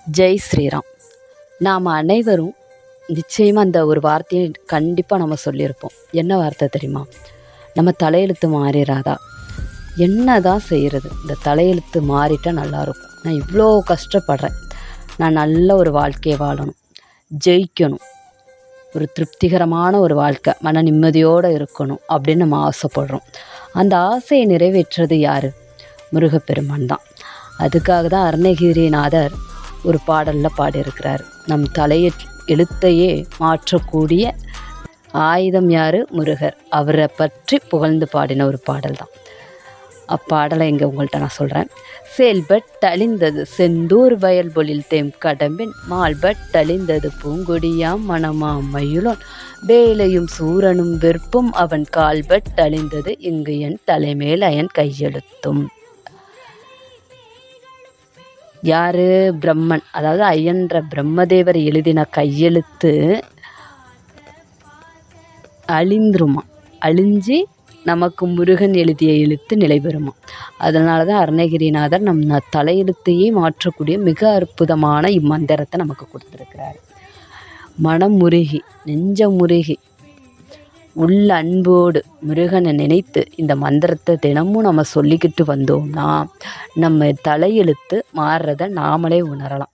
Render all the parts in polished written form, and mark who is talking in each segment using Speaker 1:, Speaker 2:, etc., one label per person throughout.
Speaker 1: ஜெய் ஸ்ரீராம். நாம் அனைவரும் நிச்சயமாக அந்த ஒரு வார்த்தையை கண்டிப்பாக நம்ம சொல்லியிருப்போம். என்ன வார்த்தை தெரியுமா? நம்ம தலையெழுத்து மாறிடாதா? என்ன தான் செய்கிறது? இந்த தலையெழுத்து மாறிட்டால் நல்லாயிருக்கும். நான் இவ்வளோ கஷ்டப்படுறேன், நான் நல்ல ஒரு வாழ்க்கையை வாழணும், ஜெயிக்கணும், ஒரு திருப்திகரமான ஒரு வாழ்க்கை, மன நிம்மதியோடு இருக்கணும் அப்படின்னு நம்ம ஆசைப்படுறோம். அந்த ஆசையை நிறைவேற்றுறது யார்? முருகப்பெருமான் தான். அதுக்காக தான் அருணகிரிநாதர் ஒரு பாடலில் பாடியிருக்கிறார். நம் எழுத்தையே மாற்றக்கூடிய ஆயுதம் யார்? முருகர். அவரை பற்றி புகழ்ந்து பாடின ஒரு பாடல் தான். அப்பாடலை இங்கே உங்கள்கிட்ட நான் சொல்கிறேன். செயல்பட்டழிந்தது செந்தூர் வயல் பொழில் தேம் கடம்பின் மால்பட்டழிந்தது பூங்கொடியாம் மணமாம் மயிலோன் வேலையும் சூரனும் வெறுப்பும் அவன் கால்பட்டழிந்தது இங்கு என் தலைமேல் அயன் கையெழுத்தும். யார்? பிரம்மன். அதாவது ஐயன்ற பிரம்மதேவர் எழுதின கையெழுத்து அழிந்துருமா, அழிஞ்சு நமக்கு முருகன் எழுதிய எழுத்து நிலை பெறுமா. அதனால தான் அருணகிரிநாதர் தலையெழுத்தையே மாற்றக்கூடிய மிக அற்புதமான இம்மந்திரத்தை நமக்கு கொடுத்துருக்கிறார். மனம் முருகி, நெஞ்சம் முருகி, உள்ள அன்போடு முருகனை நினைத்து இந்த மந்திரத்தை தினமும் நம்ம சொல்லிக்கிட்டு வந்தோம்னா நம்ம தலையெழுத்து மாறுறத நாமளே உணரலாம்.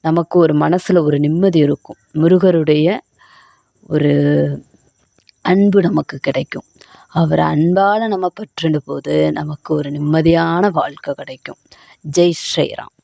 Speaker 1: நமக்கு ஒரு மனசில் ஒரு நிம்மதி இருக்கும். முருகருடைய ஒரு அன்பு நமக்கு கிடைக்கும். அவர் அன்பால் நம்ம பற்றின போது நமக்கு ஒரு நிம்மதியான வாழ்க்கை கிடைக்கும். ஜெய் ஸ்ரீராம்.